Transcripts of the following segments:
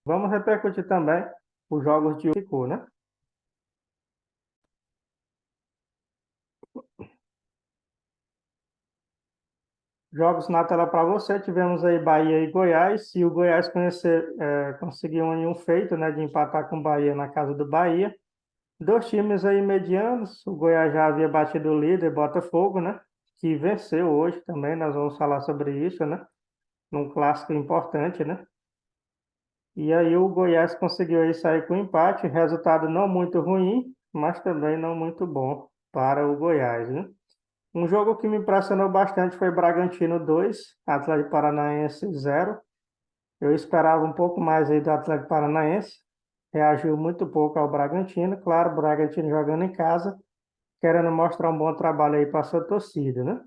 Vamos repercutir também os jogos de ficou, né? Jogos na tela para você, tivemos aí Bahia e Goiás, e o Goiás conseguiu um feito, né, de empatar com o Bahia na casa do Bahia. Dois times aí medianos, o Goiás já havia batido o líder, Botafogo, né, que venceu hoje também, nós vamos falar sobre isso, né, num clássico importante, né. E aí o Goiás conseguiu aí sair com empate, resultado não muito ruim, mas também não muito bom para o Goiás, né. Um jogo que me impressionou bastante foi Bragantino 2, Atlético Paranaense 0. Eu esperava um pouco mais aí do Atlético Paranaense. Reagiu muito pouco ao Bragantino. Claro, o Bragantino jogando em casa, querendo mostrar um bom trabalho aí para a sua torcida, né?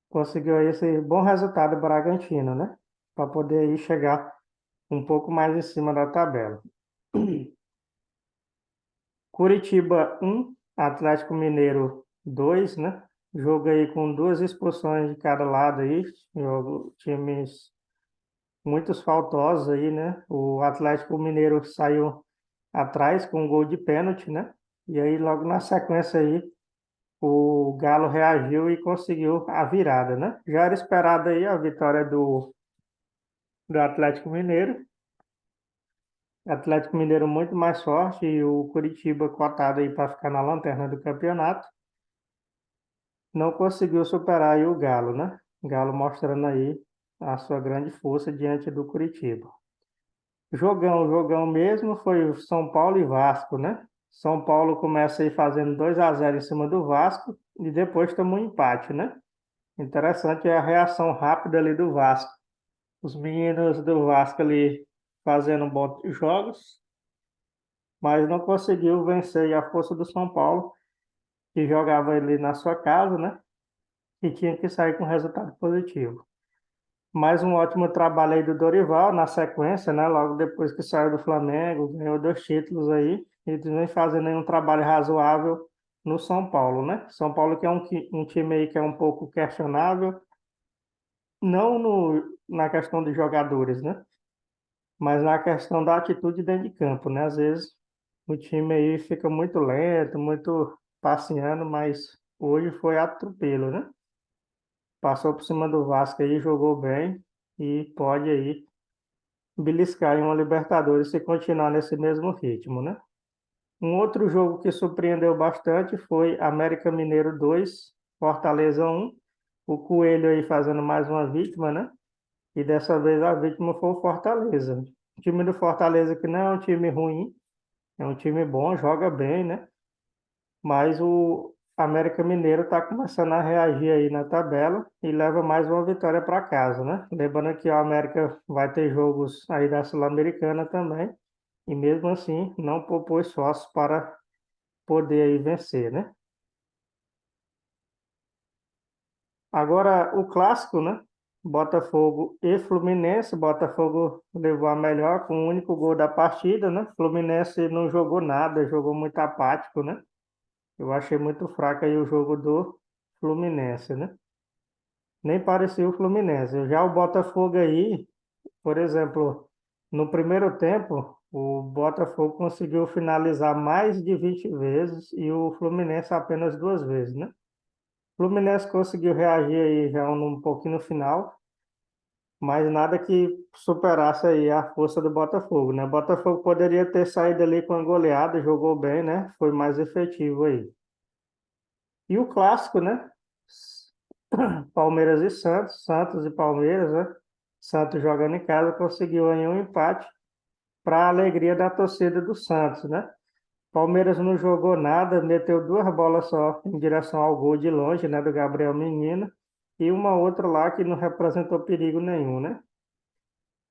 Conseguiu aí esse bom resultado do Bragantino, né? Para poder aí chegar um pouco mais em cima da tabela. Curitiba 1, Atlético Mineiro 2, né? Jogo aí com duas expulsões de cada lado aí, times muitos faltosos aí, né? O Atlético Mineiro saiu atrás com um gol de pênalti, né? E aí logo na sequência aí o Galo reagiu e conseguiu a virada, né? Já era esperada aí a vitória do Atlético Mineiro. Atlético Mineiro muito mais forte e o Curitiba cotado aí para ficar na lanterna do campeonato. Não conseguiu superar aí o Galo, né? O Galo mostrando aí a sua grande força diante do Curitiba. Jogão mesmo foi o São Paulo e Vasco, né? São Paulo começa aí fazendo 2-0 em cima do Vasco e depois toma um empate, né? Interessante é a reação rápida ali do Vasco. Os meninos do Vasco ali fazendo bons jogos, mas não conseguiu vencer aí a força do São Paulo, que jogava ali na sua casa, né? E tinha que sair com resultado positivo. Mais um ótimo trabalho aí do Dorival na sequência, né? Logo depois que saiu do Flamengo, ganhou 2 títulos aí. Eles vem fazendo aí um trabalho razoável no São Paulo, né? São Paulo que é um time aí que é um pouco questionável, não na questão de jogadores, né? Mas na questão da atitude dentro de campo, né? Às vezes o time aí fica muito lento, muito passeando, mas hoje foi atropelo, né? Passou por cima do Vasco aí, jogou bem e pode aí beliscar em uma Libertadores se continuar nesse mesmo ritmo, né? Um outro jogo que surpreendeu bastante foi América Mineiro 2, Fortaleza 1. O Coelho aí fazendo mais uma vítima, né? E dessa vez a vítima foi o Fortaleza. O time do Fortaleza que não é um time ruim, é um time bom, joga bem, né? Mas o América Mineiro está começando a reagir aí na tabela e leva mais uma vitória para casa, né? Lembrando que o América vai ter jogos aí da Sul-Americana também, e mesmo assim não poupou esforços para poder aí vencer, né? Agora o clássico, né? Botafogo e Fluminense. Botafogo levou a melhor com o único gol da partida, né? Fluminense não jogou nada, jogou muito apático, né? Eu achei muito fraco aí o jogo do Fluminense, né? Nem parecia o Fluminense. Já o Botafogo aí, por exemplo, no primeiro tempo, o Botafogo conseguiu finalizar mais de 20 vezes e o Fluminense apenas 2 vezes, né? O Fluminense conseguiu reagir aí já um pouquinho no final, mas nada que superasse aí a força do Botafogo, né? O Botafogo poderia ter saído ali com a goleada, jogou bem, né? Foi mais efetivo aí. E o clássico, né? Palmeiras e Santos, Santos e Palmeiras, né? Santos jogando em casa conseguiu aí um empate para a alegria da torcida do Santos, né? Palmeiras não jogou nada, meteu 2 bolas só em direção ao gol de longe, né, do Gabriel Menino, e uma outra lá que não representou perigo nenhum, né?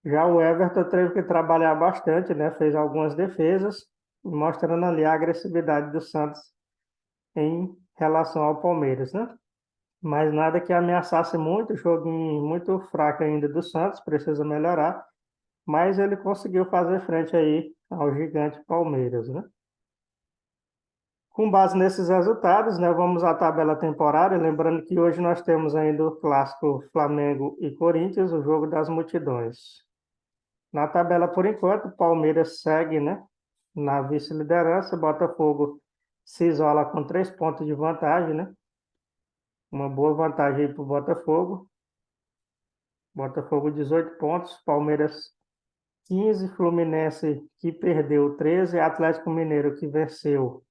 Já o Everton teve que trabalhar bastante, né? Fez algumas defesas, mostrando ali a agressividade do Santos em relação ao Palmeiras, né? Mas nada que ameaçasse muito, joguinho muito fraco ainda do Santos, precisa melhorar, mas ele conseguiu fazer frente aí ao gigante Palmeiras, né? Com base nesses resultados, né, vamos à tabela temporária, lembrando que hoje nós temos ainda o clássico Flamengo e Corinthians, o jogo das multidões. Na tabela, por enquanto, o Palmeiras segue, né, na vice-liderança. Botafogo se isola com 3 pontos de vantagem, né? Uma boa vantagem aí para o Botafogo. Botafogo 18 pontos, Palmeiras 15, Fluminense que perdeu 13, Atlético Mineiro que venceu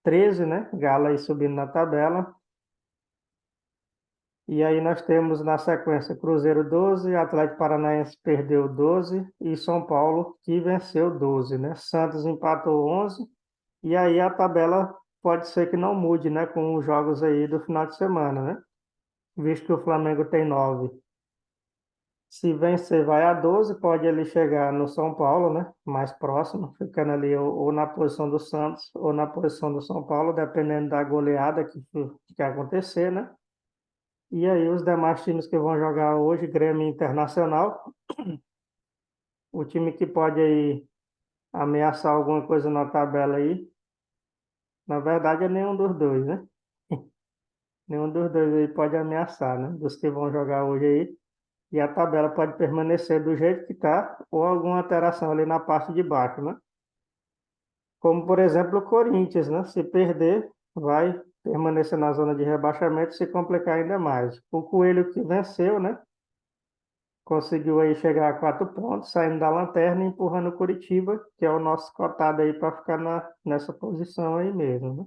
13, né? Galo aí subindo na tabela. E aí nós temos na sequência Cruzeiro 12, Atlético Paranaense perdeu 12 e São Paulo que venceu 12, né? Santos empatou 11 e aí a tabela pode ser que não mude, né? Com os jogos aí do final de semana, né? Visto que o Flamengo tem 9. Se vencer, vai a 12, pode ele chegar no São Paulo, né? Mais próximo, ficando ali ou na posição do Santos ou na posição do São Paulo, dependendo da goleada que acontecer, né? E aí os demais times que vão jogar hoje, Grêmio e Internacional, o time que pode aí ameaçar alguma coisa na tabela aí, na verdade é nenhum dos dois, né? Nenhum dos dois aí pode ameaçar, né? Dos que vão jogar hoje aí. E a tabela pode permanecer do jeito que está, ou alguma alteração ali na parte de baixo, né? Como, por exemplo, o Corinthians, né? Se perder, vai permanecer na zona de rebaixamento e se complicar ainda mais. O Coelho que venceu, né? Conseguiu aí chegar a 4 pontos, saindo da lanterna e empurrando o Curitiba, que é o nosso cotado aí para ficar nessa posição aí mesmo, né?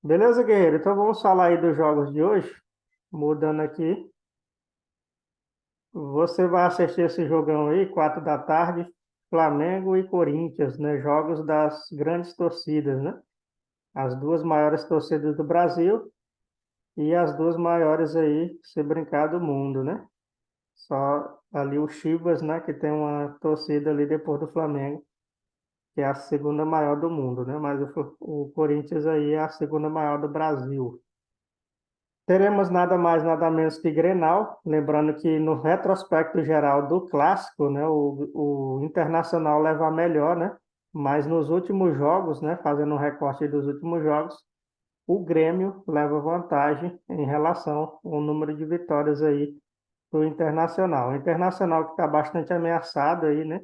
Beleza, guerreiro? Então vamos falar aí dos jogos de hoje. Mudando aqui. Você vai assistir esse jogão aí, 4 da tarde, Flamengo e Corinthians, né? Jogos das grandes torcidas, né? As duas maiores torcidas do Brasil e as duas maiores aí, se brincar, do mundo, né? Só ali o Chivas, né? Que tem uma torcida ali depois do Flamengo, que é a segunda maior do mundo, né? Mas o Corinthians aí é a segunda maior do Brasil. Teremos nada mais, nada menos que Grenal, lembrando que no retrospecto geral do clássico, né, o Internacional leva a melhor, né? Mas nos últimos jogos, né, fazendo um recorte dos últimos jogos, o Grêmio leva vantagem em relação ao número de vitórias aí do Internacional. O Internacional que está bastante ameaçado aí, né?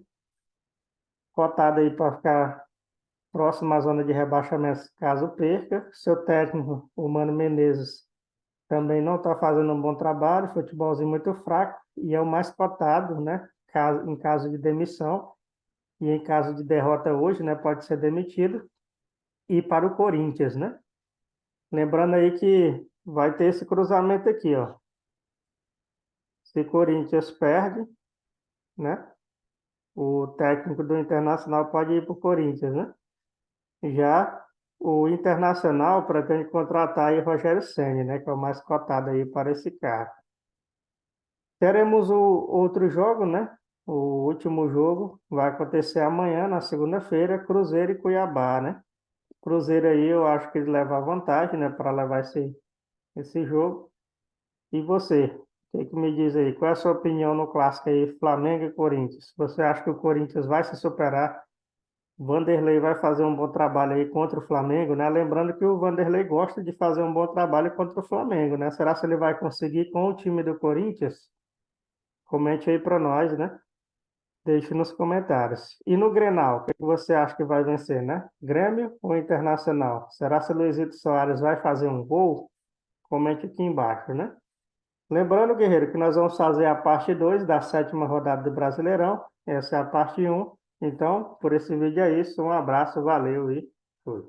Cotado aí para ficar próximo à zona de rebaixamento caso perca. Seu técnico, o Mano Menezes, também não está fazendo um bom trabalho, futebolzinho muito fraco, e é o mais cotado, né? Em caso de demissão, e em caso de derrota hoje, né? Pode ser demitido. E para o Corinthians, né? Lembrando aí que vai ter esse cruzamento aqui, ó. Se o Corinthians perde, né? O técnico do Internacional pode ir para o Corinthians, né? Já o Internacional pretende contratar aí o Rogério Ceni, né? Que é o mais cotado aí para esse cargo. Teremos o outro jogo, né? O último jogo vai acontecer amanhã, na segunda-feira, Cruzeiro e Cuiabá, né? Cruzeiro aí eu acho que ele leva a vantagem, né? Para levar esse jogo. E você? O que me diz aí? Qual é a sua opinião no clássico aí, Flamengo e Corinthians? Você acha que o Corinthians vai se superar? Vanderlei vai fazer um bom trabalho aí contra o Flamengo, né? Lembrando que o Vanderlei gosta de fazer um bom trabalho contra o Flamengo, né? Será que ele vai conseguir com o time do Corinthians? Comente aí para nós, né? Deixe nos comentários. E no Grenal, o que você acha que vai vencer, né? Grêmio ou Internacional? Será que o Luizito Soares vai fazer um gol? Comente aqui embaixo, né? Lembrando, guerreiro, que nós vamos fazer a parte 2 da sétima rodada do Brasileirão. Essa é a parte 1. Então, por esse vídeo é isso. Um abraço, valeu e fui.